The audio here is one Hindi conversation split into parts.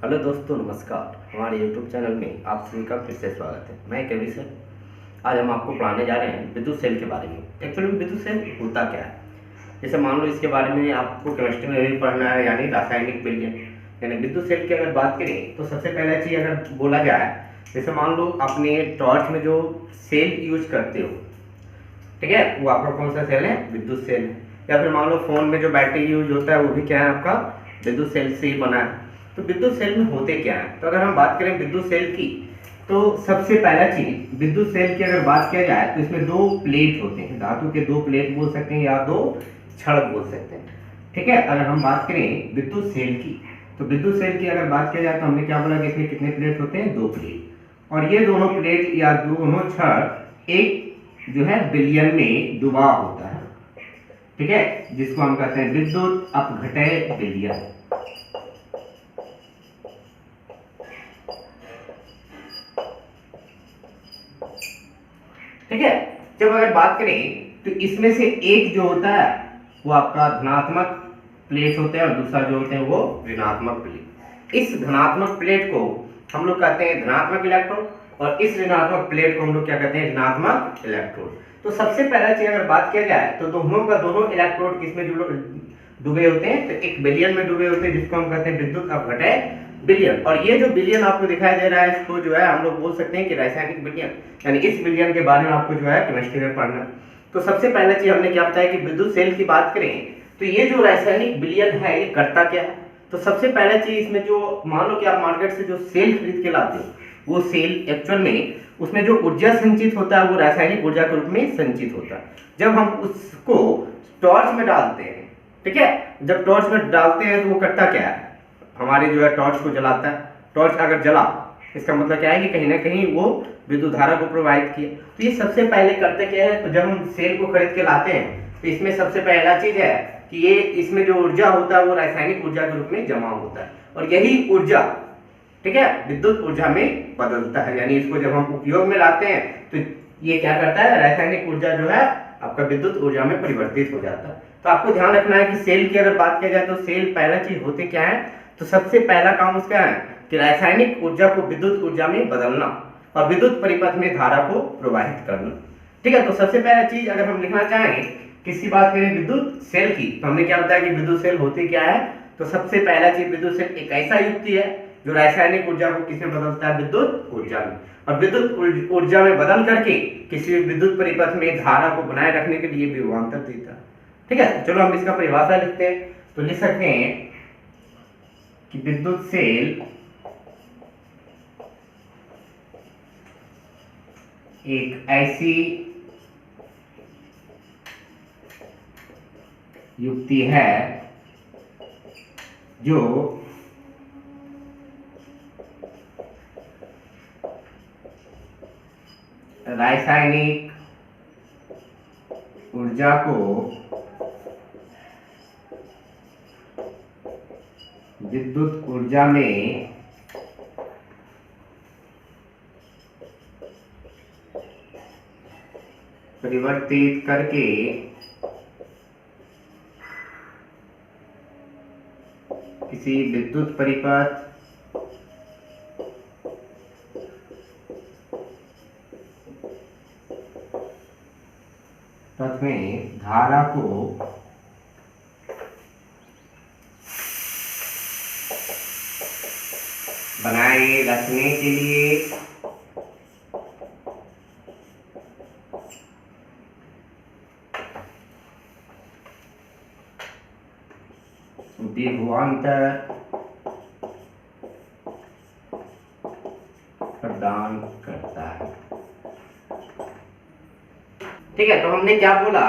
हेलो दोस्तों, नमस्कार। हमारे YouTube चैनल में आप सभी का फिर से स्वागत है। मैं केवी सर। आज हम आपको पढ़ाने जा रहे हैं विद्युत सेल के बारे में। एक्चुअली में विद्युत सेल होता क्या है, जैसे मान लो इसके बारे में आपको केमिस्ट्री में भी पढ़ना है, यानी रासायनिक विज्ञान। यानी विद्युत सेल की अगर बात करें तो सबसे पहला चीज़ अगर बोला जाए, जैसे मान लो अपने टॉर्च में जो सेल यूज करते हो, ठीक है, वो आपका कौन सा सेल है? विद्युत सेल है। या फिर मान लो फोन में जो बैटरी यूज होता है वो भी क्या है? आपका विद्युत सेल से ही बना है। तो विद्युत सेल में होते क्या है? तो अगर हम बात करें विद्युत सेल की, तो सबसे पहला चीज विद्युत सेल की अगर बात किया जाए तो इसमें दो प्लेट होते हैं, धातु के दो प्लेट बोल सकते हैं या दो छड़ बोल सकते हैं, ठीक है। अगर हम बात करें विद्युत सेल की, तो विद्युत सेल की अगर बात किया जाए तो हमने क्या बोला कि इसमें कितने प्लेट होते हैं? दो प्लेट। और ये दोनों प्लेट या दोनों छड़ एक जो है विलयन में डूबा होता है, ठीक है, जिसको हम कहते हैं विद्युत अपघटय विलयन। ठीक है। जब अगर बात करें तो इसमें से एक जो होता है वो आपका धनात्मक प्लेट होता है और दूसरा जो होते हैं वो ऋणात्मक प्लेट। इस धनात्मक प्लेट को हम लोग कहते हैं धनात्मक इलेक्ट्रोड और इस ऋणात्मक प्लेट को हम लोग क्या कहते हैं? ऋणात्मक इलेक्ट्रोड। तो सबसे पहला चीज अगर बात किया जाए तो दोनों इलेक्ट्रोड किसमें डूबे होते हैं? तो एक विलयन में डूबे होते हैं, जिसको हम कहते हैं विद्युत अपघटय विलयन। और ये जो विलयन आपको दिखाई दे रहा है, इसको जो है हम लोग बोल सकते हैं कि रासायनिक विलयन, यानी इस विलयन के बारे में आपको जो है केमिस्ट्री में पढ़ना। तो सबसे पहला चीज हमने क्या बताया कि विद्युत सेल की बात करें तो ये जो रासायनिक विलयन है ये करता क्या है? तो सबसे पहला चीज इसमें जो मान लो कि आप मार्केट से जो सेल खरीद के लाते हो, वो सेल एक्चुअल में उसमें जो ऊर्जा संचित होता है वो रासायनिक ऊर्जा के रूप में संचित होता है। जब हम उसको टॉर्च में डालते हैं, ठीक है, जब टॉर्च में डालते हैं तो वो करता क्या है? हमारे जो है टॉर्च को जलाता है। टॉर्च अगर जला, इसका मतलब क्या है कि कहीं ना कहीं वो विद्युत धारा को प्रवाहित किया। तो ये सबसे पहले करते क्या है? तो जब हम सेल को खरीद के लाते हैं तो इसमें सबसे पहला चीज है कि ये इसमें जो ऊर्जा होता है वो रासायनिक ऊर्जा के रूप में जमा होता है, और यही ऊर्जा, ठीक है, विद्युत ऊर्जा में बदलता है। यानी इसको जब हम उपयोग में लाते हैं तो ये क्या करता है? रासायनिक ऊर्जा जो है आपका विद्युत ऊर्जा में परिवर्तित हो जाता है। तो आपको ध्यान रखना है कि सेल की अगर बात किया जाए तो सेल पहला चीज होते क्या है? तो सबसे पहला काम उसका है कि रासायनिक ऊर्जा को विद्युत ऊर्जा में बदलना और विद्युत परिपथ में धारा को प्रवाहित करना, ठीक है। तो सबसे पहला चीज अगर हम लिखना चाहें, किसी बात करें विद्युत सेल की, तो हमने क्या बताया कि विद्युत सेल होती क्या है? तो सबसे पहला चीज विद्युत सेल एक ऐसा युक्ति है जो रासायनिक ऊर्जा को किसमें बदलता है? विद्युत ऊर्जा में। और विद्युत ऊर्जा में बदल करके किसी भी विद्युत परिपथ में धारा को बनाए रखने के लिए विभवांतर देता है, ठीक है। चलो हम इसका परिभाषा लिखते हैं। तो लिख सकते हैं कि विद्युत सेल एक ऐसी युक्ति है जो रासायनिक ऊर्जा को विद्युत ऊर्जा में परिवर्तित करके किसी विद्युत परिपथ में धारा को बनाए रखने के लिए विभवांतर प्रदान करता है, ठीक है। तो हमने क्या बोला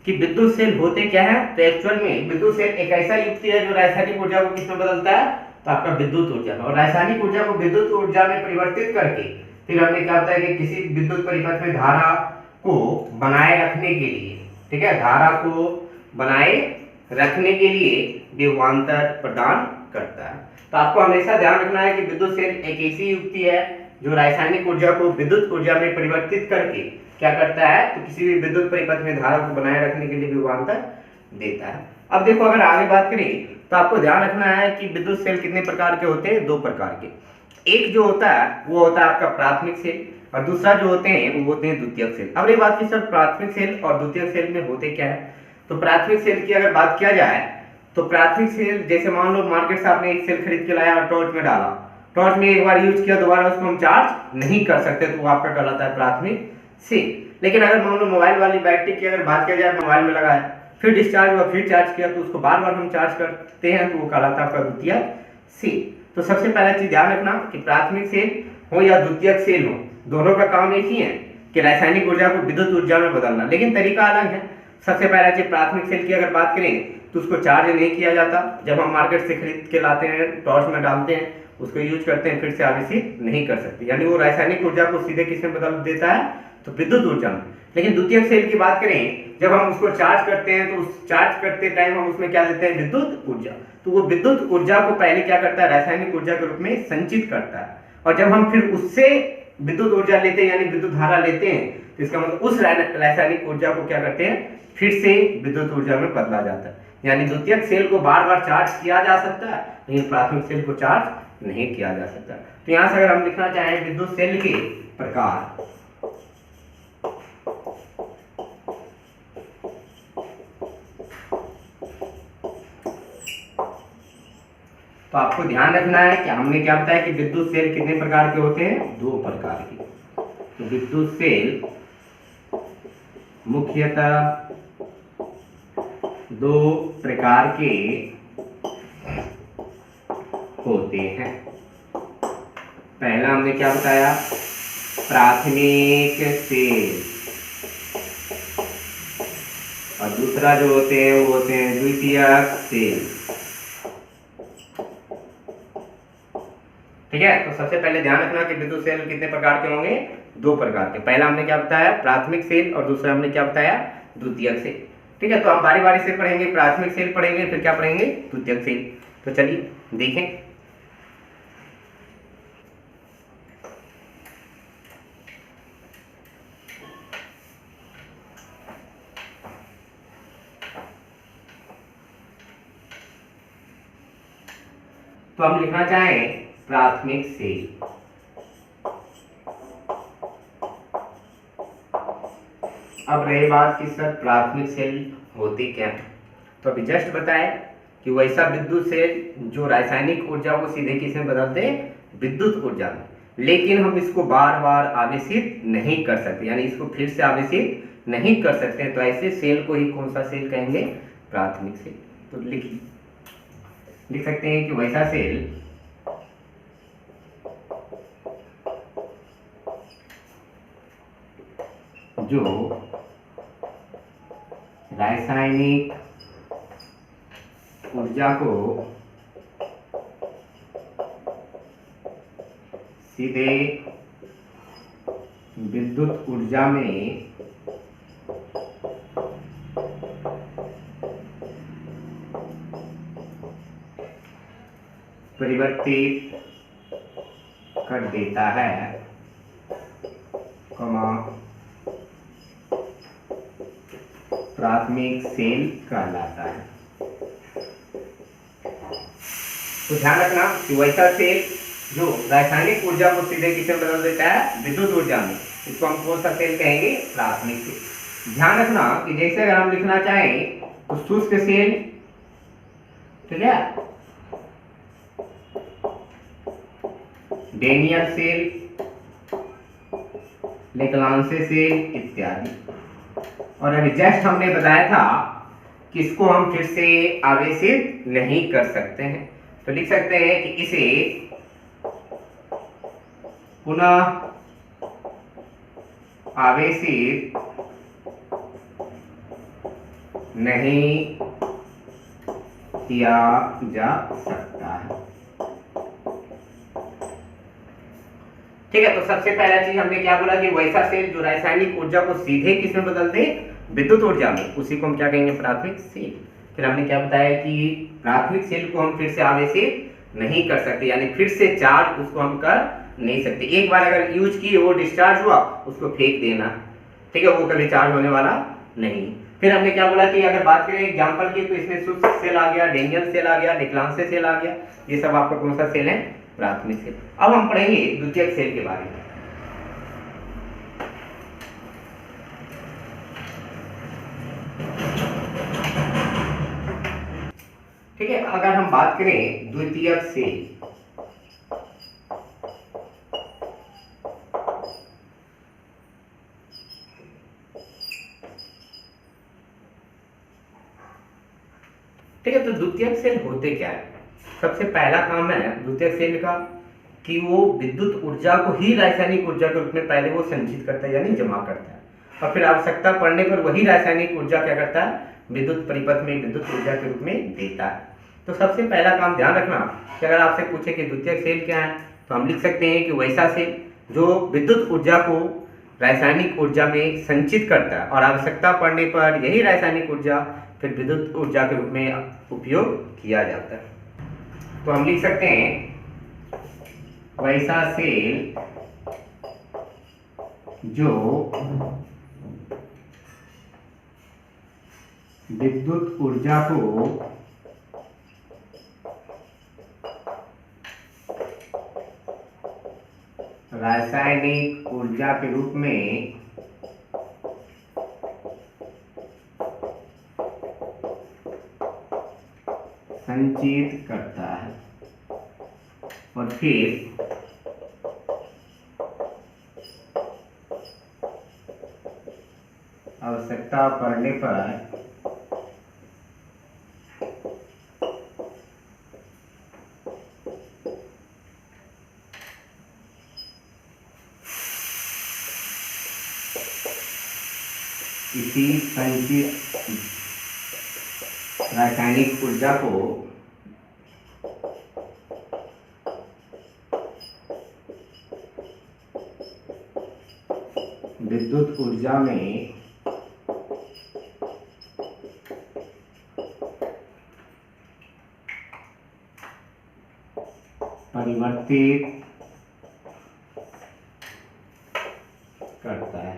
कि विद्युत सेल होते क्या है? तो एक्चुअल में विद्युत सेल एक ऐसा युक्ति है जो रासायनिक ऊर्जा को किसमें बदलता है? तो आपका विद्युत ऊर्जा में। और रासायनिक ऊर्जा को विद्युत ऊर्जा में परिवर्तित करके फिर हमने क्या बताया कि किसी विद्युत परिपथ में धारा को बनाए रखने के लिए, ठीक है, धारा को बनाए रखने के लिए विभवांतर प्रदान करता है। तो आपको हमेशा ध्यान रखना है कि विद्युत सेल एक ऐसी युक्ति है जो रासायनिक ऊर्जा को विद्युत ऊर्जा में परिवर्तित करके क्या करता है? तो किसी भी विद्युत परिपथ में धारा को बनाए रखने के लिए विभवांतर देता है। अब देखो, अगर आगे बात करें तो आपको ध्यान रखना है कि विद्युत सेल कितने प्रकार के होते हैं, 2 प्रकार के। एक जो होता है वो होता है आपका प्राथमिक सेल, और दूसरा जो होते हैं वो होते हैं द्वितीयक सेल। अब ये बात की सर प्राथमिक सेल और द्वितीयक सेल में होते क्या है, तो प्राथमिक सेल की अगर बात किया जाए तो प्राथमिक सेल जैसे मान लो मार्केट से आपने एक सेल खरीद के लाया और टॉर्च में डाला, टॉर्च में एक बार यूज किया, दोबारा उसको हम चार्ज नहीं कर सकते, तो वो आपका कहलाता है प्राथमिक सेल। लेकिन अगर मान लो मोबाइल वाली बैटरी की अगर बात किया जाए, मोबाइल में लगाया फिर डिस्चार्ज हुआ फिर चार्ज किया, तो उसको बार बार हम चार्ज करते हैं, तो वो कहलाता है आपका द्वितीयक सेल। तो सबसे पहला चीज ध्यान रखना कि प्राथमिक सेल हो या द्वितीयक सेल हो, दोनों का काम एक ही है कि रासायनिक ऊर्जा को विद्युत ऊर्जा में बदलना, लेकिन तरीका अलग है। सबसे पहला चीज प्राथमिक सेल की अगर बात करें तो उसको चार्ज नहीं किया जाता, जब हम मार्केट से खरीद के लाते हैं टॉर्च में डालते हैं उसको यूज करते हैं, फिर से आवेशित नहीं कर सकते, यानी वो रासायनिक ऊर्जा को सीधे किसमें बदल देता है, तो विद्युत ऊर्जा में। लेकिन द्वितीयक सेल की बात करें, जब हम उसको चार्ज करते हैं तो उस चार्ज करते टाइम हम उसमें क्या देते हैं, विद्युत ऊर्जा। तो वो विद्युत ऊर्जा को पहले क्या करता है, रासायनिक ऊर्जा के रूप में संचित करता है, और जब हम फिर उससे विद्युत ऊर्जा लेते हैं यानी विद्युत धारा लेते हैं, तो इसका मतलब उस रासायनिक ऊर्जा को क्या करते हैं, फिर से विद्युत ऊर्जा में बदला जाता है। यानी द्वितीयक सेल को बार बार चार्ज किया जा सकता है, लेकिन प्राथमिक सेल को चार्ज नहीं किया जा सकता। तो यहां से अगर हम लिखना चाहें विद्युत सेल के प्रकार, तो आपको ध्यान रखना है कि हमने क्या बताया कि विद्युत सेल कितने प्रकार के होते हैं, 2 प्रकार के। तो विद्युत सेल मुख्यतः 2 प्रकार के होते हैं। पहला हमने क्या बताया, प्राथमिक सेल, और दूसरा जो होते हैं वो होते हैं द्वितीयक सेल। ठीक है, तो सबसे पहले ध्यान रखना कि विद्युत सेल कितने प्रकार के होंगे, 2 प्रकार के। पहला हमने क्या बताया, प्राथमिक सेल, और दूसरा हमने क्या बताया, द्वितीयक सेल। ठीक है, तो हम बारी बारी से पढ़ेंगे, प्राथमिक सेल पढ़ेंगे, फिर क्या पढ़ेंगे, द्वितीयक सेल। तो चलिए देखें। तो हम लिखना चाहें प्राथमिक सेल। अब रही बात कि सर प्राथमिक सेल होते क्या है, तो अभी जस्ट बताए कि वैसा विद्युत सेल जो रासायनिक ऊर्जा को सीधे किस में बदल दे, विद्युत ऊर्जा में, लेकिन हम इसको बार बार आवेशित नहीं कर सकते, यानी इसको फिर से आवेशित नहीं कर सकते, तो ऐसे सेल को ही कौन सा सेल कहेंगे, प्राथमिक सेल। तो लिख सकते हैं कि वैसा सेल जो रासायनिक ऊर्जा को सीधे विद्युत ऊर्जा में परिवर्तित कर देता है, प्राथमिक सेल कहलाता है। तो ध्यान रखना कि वैसा सेल जो रासायनिक ऊर्जा को सीधे किस में बदल देता है, विद्युत ऊर्जा में, इसको हम कौन सा सेल कहेंगे, प्राथमिक सेल। ध्यान रखना कि जैसे अगर हम लिखना चाहें तो शुष्क सेल, ठीक है, डेनियल सेल, लेक्लांसे सेल इत्यादि। और अभी जस्ट हमने बताया था कि इसको हम फिर से आवेशित नहीं कर सकते हैं, तो लिख सकते हैं कि इसे पुनः आवेशित नहीं किया जा सकता है। ठीक है, तो सबसे पहला चीज हमने क्या बोला कि वैसा सेल जो रासायनिक ऊर्जा को सीधे किस में बदल दे, विद्युत ऊर्जा में, उसी को हम क्या कहेंगे, प्राथमिक सेल। फिर हमने क्या बताया कि प्राथमिक सेल को हम फिर से आवेशित नहीं कर सकते, यानी फिर से चार्ज उसको हम कर नहीं सकते। एक बार अगर यूज किए वो डिस्चार्ज हुआ उसको फेंक देना, ठीक है, वो कभी चार्ज होने वाला नहीं। फिर हमने क्या बोला कि अगर बात करें एग्जाम्पल की, तो इसमें शुष्क सेल आ गया, डेंजर सेल आ गया, डिक्लांसे सेल आ गया, ये सब आपका कौन सा सेल है? प्राथमिक सेल। अब हम पढ़ेंगे द्वितीयक सेल के बारे में। ठीक है, अगर हम बात करें द्वितीयक सेल, ठीक है, तो द्वितीयक सेल होते क्या है? सबसे पहला काम है द्वितीयक सेल का कि वो विद्युत ऊर्जा को ही रासायनिक ऊर्जा के रूप में पहले वो संचित करता है, यानी जमा करता है, और फिर आवश्यकता पड़ने पर वही रासायनिक ऊर्जा क्या करता है? विद्युत परिपथ में विद्युत ऊर्जा के रूप में देता है। तो सबसे पहला काम ध्यान रखना कि अगर आपसे पूछे कि द्वितीयक सेल क्या है, तो हम लिख सकते हैं कि वैसा सेल जो विद्युत ऊर्जा को रासायनिक ऊर्जा में संचित करता है और आवश्यकता पड़ने पर यही रासायनिक ऊर्जा फिर विद्युत ऊर्जा के रूप में उपयोग किया जाता है। तो हम लिख सकते हैं वैसा सेल जो विद्युत ऊर्जा को रासायनिक ऊर्जा के रूप में संचित करता है और फिर आवश्यकता पड़ने पर इसी संचित रासायनिक ऊर्जा को विद्युत ऊर्जा में परिवर्तित करता है,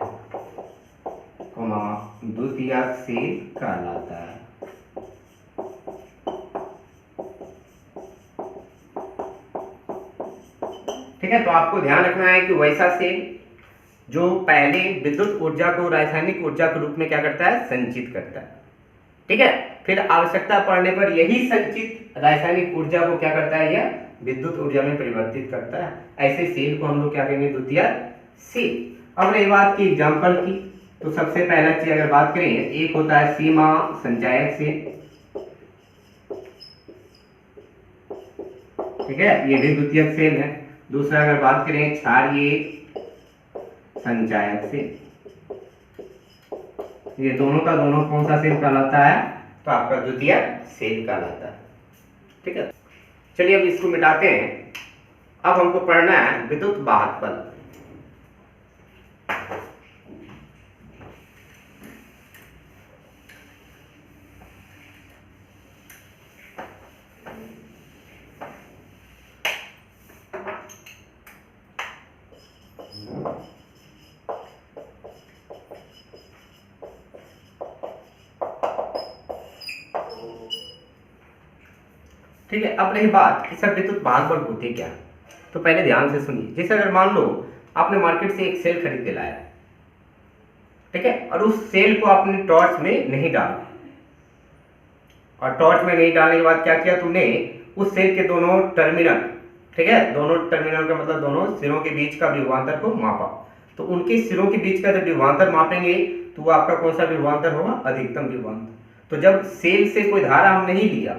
द्वितीयक सेल कहलाता है। ठीक है, तो आपको ध्यान रखना है कि वैसा सेल जो पहले विद्युत ऊर्जा को रासायनिक ऊर्जा के रूप में क्या करता है? संचित करता है। ठीक है, फिर आवश्यकता पड़ने पर यही संचित रासायनिक ऊर्जा को क्या करता है? यह विद्युत ऊर्जा में परिवर्तित करता है। ऐसे सेल को हम लोग क्या कहेंगे? द्वितीयक सेल। अब रही बात की एग्जाम्पल की, तो सबसे पहला चीज अगर बात करें, एक होता है सीमा संचायक सेल। ठीक है, ये भी द्वितीयक सेल है। दूसरा अगर बात करें क्षारीय संचायक सेल, ये दोनों का दोनों कौन सा सेल कहलाता है? तो आपका द्वितीयक सेल कहलाता है। ठीक है, चलिए अब इसको मिटाते हैं। अब हमको पढ़ना है विद्युत वाहक बल। ठीक है, अब रही बात कि सब विद्युत वाहक बल होते क्या, तो पहले ध्यान से सुनिए। जैसे अगर मान लो आपने मार्केट से एक सेल खरीद के लाया, ठीक है, और उस सेल को आपने टॉर्च में नहीं डाला, और टॉर्च में नहीं डालने के बाद क्या किया तुमने? उस सेल के दोनों टर्मिनल, ठीक है, दोनों टर्मिनल का मतलब दोनों सिरों के बीच का विभवांतर को मापा। तो उनके सिरों के बीच का जब विभवांतर मापेंगे तो वो आपका कौन सा विभवांतर होगा? अधिकतम विभवांतर। तो जब सेल से कोई धारा हम नहीं लिया,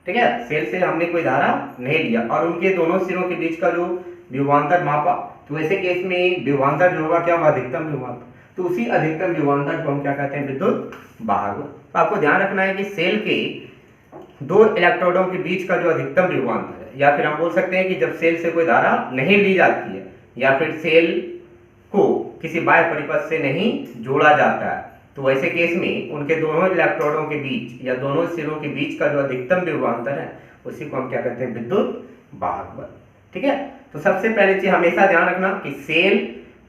ठीक है, सेल से हमने कोई धारा नहीं लिया और उनके दोनों सिरों के बीच का जो विभवांतर मापा, तो ऐसे केस में विभवांतर जो होगा क्या होगा? अधिकतम विभवांतर। तो उसी अधिकतम विभवांतर को हम क्या कहते हैं? विद्युत वाहक। तो आपको ध्यान रखना है कि सेल के दो इलेक्ट्रोडों के बीच का जो अधिकतम विभवांतर है, या फिर हम बोल सकते हैं कि जब सेल से कोई धारा नहीं ली जाती है या फिर सेल को किसी बाह्य परिपथ से नहीं जोड़ा जाता है, तो वैसे केस में उनके दोनों इलेक्ट्रोडों के बीच या दोनों सिरों के बीच का जो अधिकतम विभवांतर है उसी को हम क्या कहते हैं? विद्युत वाहक बल। ठीक है, तो सबसे पहले चीज हमेशा ध्यान रखना कि सेल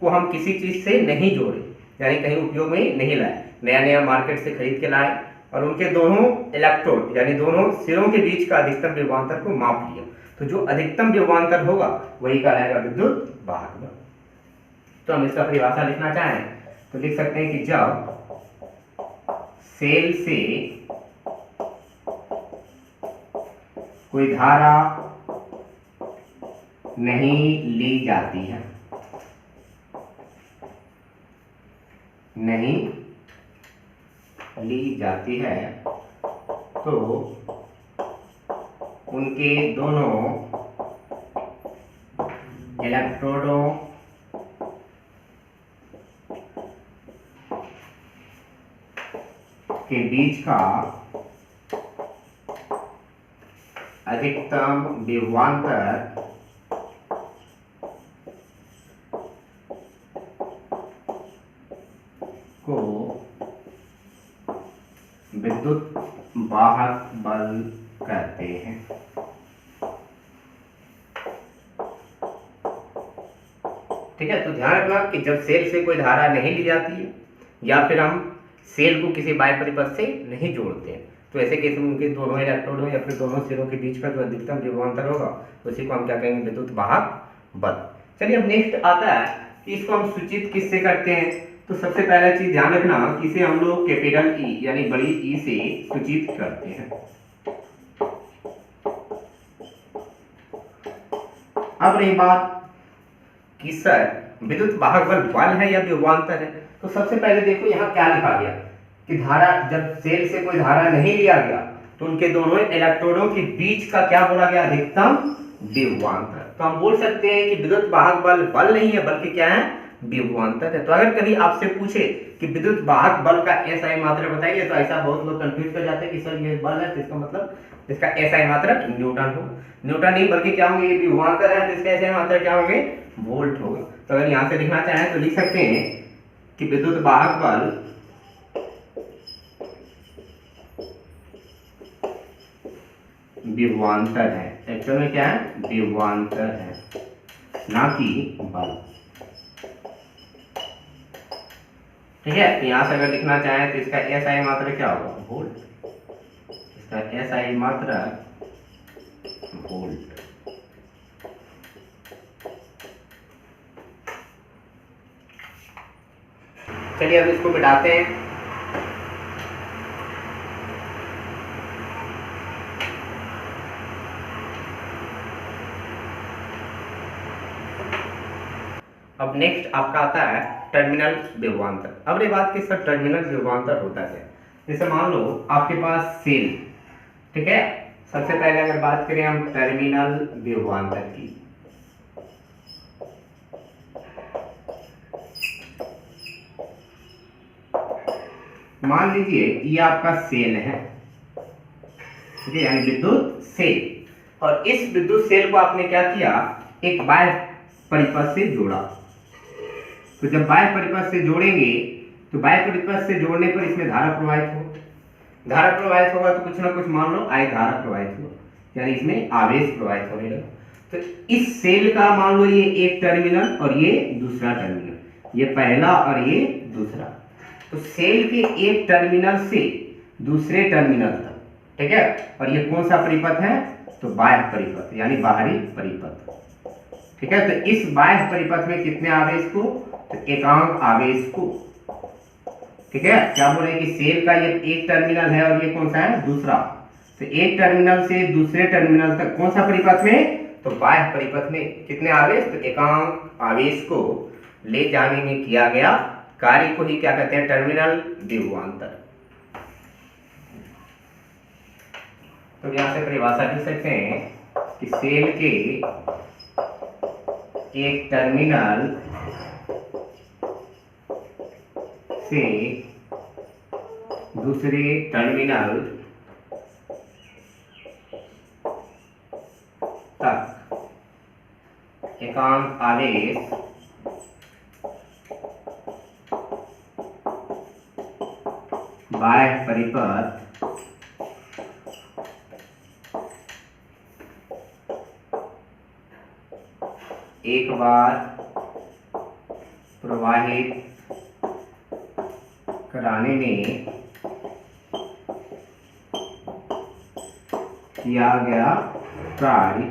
को हम किसी चीज से नहीं जोड़े, यानी कहीं उपयोग में नहीं लाए, नया नया मार्केट से खरीद के लाए और उनके दोनों इलेक्ट्रोड यानी दोनों सिरों के बीच का अधिकतम विभवांतर को माप लिया। तो जो अधिकतम विभवांतर होगा वही कहलाएगा विद्युत वाहक बल। तो हम इसका परिभाषा लिखना चाहें तो लिख सकते हैं कि जब सेल से कोई धारा नहीं ली जाती है, नहीं ली जाती है, तो उनके दोनों इलेक्ट्रोडों के बीच का अधिकतम विभवांतर को विद्युत वाहक बल कहते हैं। ठीक है, तो ध्यान रखना कि जब सेल से कोई धारा नहीं ली जाती है या फिर हम सेल को किसी बाह्य परिपथ से नहीं जोड़ते हैं, तो ऐसे केस में उनके दोनों इलेक्ट्रोडों या फिर दोनों सिरों के बीच का जो अधिकतम विभवांतर होगा उसी को हम क्या कहेंगे, विद्युत वाहक बल। चलिए अब नेक्स्ट आता है कि इसको हम सूचित किससे करते हैं। तो सबसे पहला चीज ध्यान रखना कि इसे हम लोग कैपिटल ई यानी बड़ी ई से सूचित करते हैं। अब रही बात कि सर विद्युत वाहक बल है या विभवांतर है, तो सबसे पहले देखो यहाँ क्या लिखा गया कि धारा, जब सेल से कोई धारा नहीं लिया गया तो उनके दोनों इलेक्ट्रोडों के बीच का क्या बोला गया, अधिकतम विभवांतर। तो हम बोल सकते हैं कि विद्युत वाहक बल नहीं है बल्कि क्या है, विभवांतर है। तो अगर कभी आपसे पूछे कि विद्युत वाहक बल का एसआई मात्रक बताइए, तो ऐसा बहुत लोग कंफ्यूज कर जाते हैं कि सर ये बल है तो इसका मतलब इसका एसआई मात्रक न्यूटन हो। न्यूटन नहीं बल्कि क्या होंगे, ये विभवांतर है तो इसका एसआई मात्रक क्या होंगे, वोल्ट होगा। तो अगर यहाँ से लिखना चाहें तो लिख सकते हैं कि विद्युत वाहक बल विभवांतर है। एक्चुअल में क्या है, विभवांतर है, ना कि बल। ठीक है, तो यहां से अगर लिखना चाहें तो इसका एसआई मात्रक क्या होगा, वोल्ट। इसका एसआई मात्रक वोल्ट। चलिए अब इसको मिटाते हैं। अब नेक्स्ट आपका आता है टर्मिनल विभवांतर। अब ये बात कि सर टर्मिनल विभवांतर होता है, जैसे मान लो आपके पास सेल, ठीक है। सबसे पहले अगर बात करें हम टर्मिनल विभवांतर की, मान लीजिए ये आपका सेल है, ठीक है, यानी विद्युत सेल। और इस विद्युत सेल को आपने क्या किया, एक बाह्य परिपथ से जोड़ा। तो जब बाह्य परिपथ से जोड़ेंगे तो बाह्य परिपथ से जोड़ने पर इसमें धारा प्रवाहित हो, धारा प्रवाहित होगा तो कुछ ना कुछ मान लो आई धारा प्रवाहित हो, यानी इसमें आवेश प्रवाहित होने लगा। तो इस सेल का मान लो ये एक टर्मिनल और ये दूसरा टर्मिनल, ये पहला और ये दूसरा। तो सेल के एक टर्मिनल से दूसरे टर्मिनल तक, ठीक है, और ये कौन सा परिपथ है, तो बाह्य परिपथ यानी बाहरी परिपथ। ठीक है, तो इस बाह्य परिपथ में कितने आवेश को, तो एकांक आवेश को। ठीक है, क्या बोले कि सेल का ये एक टर्मिनल है और ये कौन सा है, दूसरा। तो एक टर्मिनल से दूसरे टर्मिनल तक कौन सा परिपथ में, तो बाह्य परिपथ में कितने आवेश, तो एकांक आवेश को ले जाने में किया गया कार्य को ही क्या कहते हैं, टर्मिनल विभवांतर। तो यहां से परिभाषा लिख सकते हैं कि सेल के एक टर्मिनल से दूसरे टर्मिनल तक एकांक आवेश बाह्य परिपथ एक बार प्रवाहित कराने में किया गया कार्य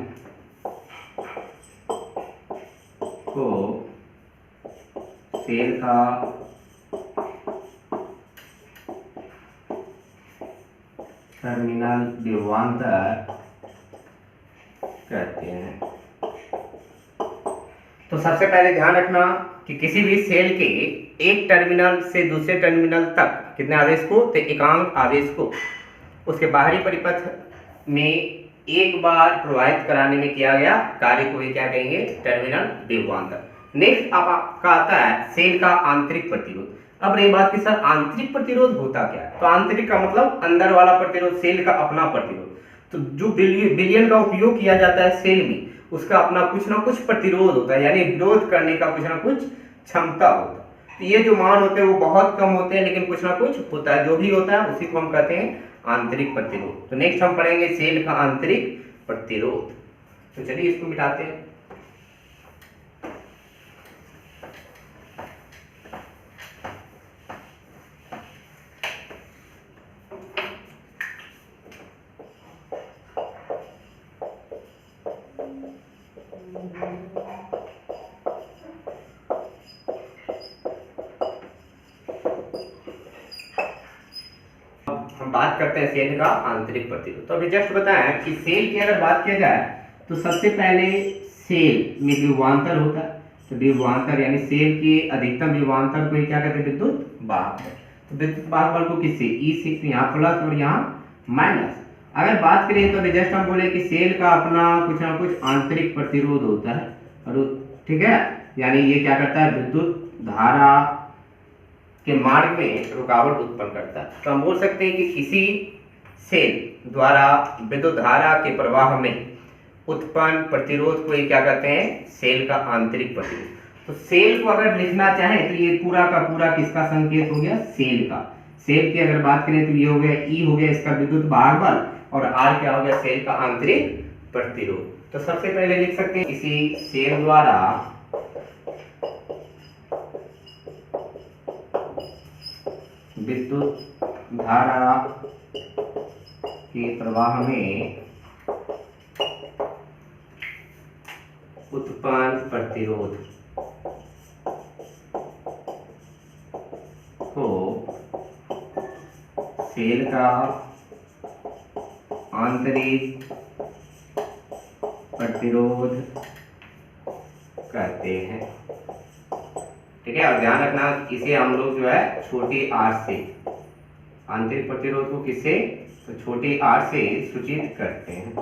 को सेल का टर्मिनल विभवांतर कहते हैं। तो सबसे पहले ध्यान रखना कि किसी भी सेल के एक टर्मिनल से दूसरे टर्मिनल तक कितने आवेश को, तो एकांक आवेश को उसके बाहरी परिपथ में एक बार प्रवाहित कराने में किया गया कार्य को ये क्या कहेंगे, टर्मिनल विभवांतर। नेक्स्ट आपका आता है सेल का आंतरिक प्रतिरोध। अब रही बात कि सर आंतरिक प्रतिरोध होता क्या है, तो आंतरिक का मतलब अंदर वाला प्रतिरोध, सेल का अपना प्रतिरोध। तो जो विलयन का उपयोग किया जाता है सेल में, उसका अपना कुछ ना कुछ प्रतिरोध होता है, यानी विरोध करने का कुछ ना कुछ क्षमता होता है। तो ये जो मान होते हैं वो बहुत कम होते हैं, लेकिन कुछ ना कुछ होता है, जो भी होता है उसी को हम कहते हैं आंतरिक प्रतिरोध। तो नेक्स्ट हम पढ़ेंगे सेल का आंतरिक प्रतिरोध। तो चलिए इसको मिटाते हैं। हम बात करते हैं सेल का आंतरिक प्रतिरोध। तो अभी जस्ट बताया कि सेल की अगर बात किया जाए तो सबसे पहले सेल में विभवांतर होता है। तो विभवांतर यानी सेल के अधिकतम विभवांतर को क्या कहते हैं, विद्युत वाहक बल। तो विद्युत वाहक बल को किससे, ई से, यहाँ प्लस और यहाँ माइनस। अगर बात करें तो जस्ट हम बोले कि सेल का अपना कुछ ना कुछ आंतरिक प्रतिरोध होता है, और ठीक है, यानी ये क्या करता है, विद्युत धारा के मार्ग में रुकावट उत्पन्न करता है। तो हम बोल सकते हैं कि किसी सेल द्वारा विद्युत धारा के प्रवाह में उत्पन्न प्रतिरोध को ये क्या कहते हैं, सेल का आंतरिक प्रतिरोध। तो सेल को अगर लिखना चाहें तो ये पूरा का पूरा किसका संकेत हो गया, सेल का। सेल की अगर बात करें तो ये हो गया ई, हो गया इसका विद्युत वाहक बल, और आर क्या हो गया, सेल का आंतरिक प्रतिरोध। तो सबसे पहले लिख सकते हैं किसी सेल द्वारा विद्युत धारा के प्रवाह में उत्पन्न प्रतिरोध को सेल का आंतरिक प्रतिरोध कहते हैं। ठीक है, और ध्यान रखना इसे हम लोग जो है छोटी आर से, आंतरिक प्रतिरोध को किससे, तो छोटी आर से सूचित करते हैं।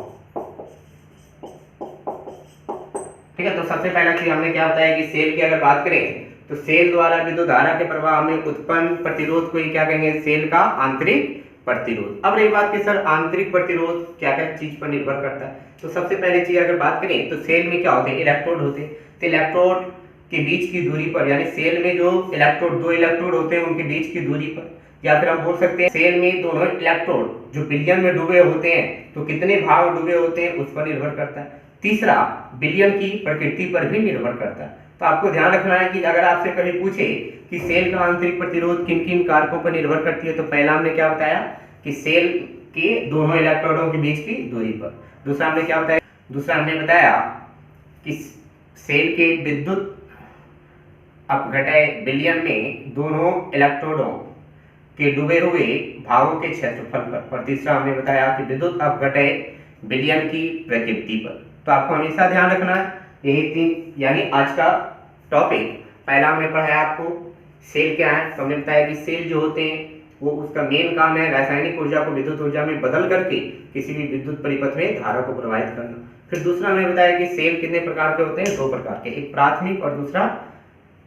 ठीक है, तो सबसे पहला चीज हमने क्या बताया कि सेल की अगर बात करें तो सेल द्वारा विद्युत धारा के प्रवाह में उत्पन्न प्रतिरोध को क्या कहेंगे, सेल का आंतरिक प्रतिरोध। अब रही बात कि सर आंतरिक प्रतिरोध क्या क्या चीज पर निर्भर करता है, तो सबसे पहले चीज अगर बात करें तो सेल में क्या होते हैं, इलेक्ट्रोड होते हैं। तो इलेक्ट्रोड के बीच की दूरी पर, यानी सेल में जो इलेक्ट्रोड, दो इलेक्ट्रोड होते हैं उनके बीच की दूरी पर, या फिर हम बोल सकते हैं सेल में दोनों इलेक्ट्रोड जो विलयन में डूबे होते हैं तो कितने भाग डूबे होते हैं उस पर निर्भर करता है। तीसरा विलयन की प्रकृति पर भी निर्भर करता है। तो आपको ध्यान रखना है कि अगर आपसे कभी पूछे कि सेल का आंतरिक प्रतिरोध किन किन कारकों पर निर्भर करती है, तो पहला हमने क्या बताया कि सेल के दोनों इलेक्ट्रोडों के बीच की दूरी पर। दूसरा हमने क्या बताया, दूसरा हमने बताया कि सेल के विद्युत अपघटय विलयन में दोनों इलेक्ट्रोडों के डूबे हुए भागों के क्षेत्रफल पर। और तीसरा हमने बताया कि विद्युत अपघटय विलयन की प्रकृति पर। तो आपको हमेशा ध्यान रखना है यही तीन, यानी आज का टॉपिक पहला हमने पढ़ाया आपको सेल क्या है। तो हमने बताया कि सेल जो होते हैं वो उसका मेन काम है रासायनिक ऊर्जा को विद्युत ऊर्जा में बदल करके किसी भी विद्युत परिपथ में धारा को प्रवाहित करना। फिर दूसरा हमने बताया कि सेल कितने प्रकार के होते हैं, दो प्रकार के, एक प्राथमिक और दूसरा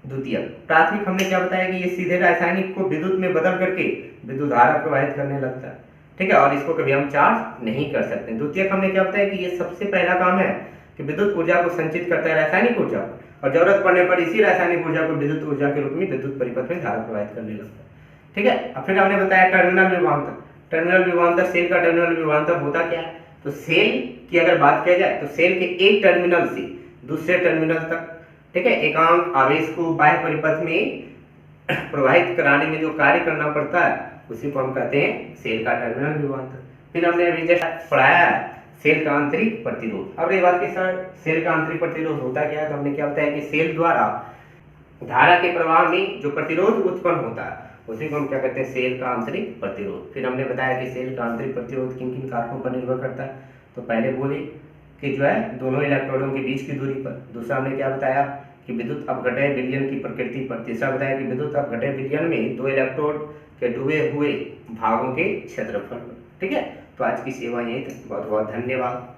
द्वितीयक। प्राथमिक हमने क्या बताया कि ये सीधे रासायनिक को विद्युत में बदल करके विद्युत धारा प्रवाहित करने लगता है, ठीक है, और इसको कभी हम चार्ज नहीं कर सकते। द्वितीयक हमने क्या बताया कि ये सबसे पहला काम है कि विद्युत ऊर्जा को संचित करता है रासायनिक ऊर्जा को, और जरूरत पड़ने पर इसी रासायनिक ऊर्जा को विद्युत ऊर्जा के रूप में विद्युत परिपथ में धारा प्रवाहित करने लगता है, ठीक है। अब फिर हमने बताया टर्मिनल विभवांतर। टर्मिनल विभवांतर, सेल का टर्मिनल विभवांतर होता क्या है, तो सेल की अगर बात किया जाए तो सेल के एक टर्मिनल से दूसरे टर्मिनल तक, ठीक है, एकांक आवेश को बाह्य परिपथ में प्रवाहित कराने में जो कार्य करना पड़ता है उसी को हम कहते हैं सेल का टर्मिनल विभवांतर। फिर हमने अभी जैसा पढ़ाया है सेल का आंतरिक प्रतिरोध। अब ये बात के सर सेल का आंतरिक प्रतिरोध होता क्या है, तो हमने क्या बताया कि सेल द्वारा धारा के प्रवाह में जो प्रतिरोध उत्पन्न होता है उसी को हम क्या कहते हैं, सेल का आंतरिक प्रतिरोध। फिर हमने बताया कि सेल का आंतरिक प्रतिरोध किन किन कारकों पर निर्भर करता है। तो पहले बोले कि जो है दोनों इलेक्ट्रोडों के बीच की दूरी पर। दूसरा हमने क्या बताया कि विद्युत अपघटय विलयन की प्रकृति पर। तीसरा बताया कि विद्युत अपघटय विलयन में दो इलेक्ट्रोड के डूबे हुए भागों के क्षेत्रफल पर। ठीक है, तो आज की सेवा यही तक। बहुत बहुत धन्यवाद।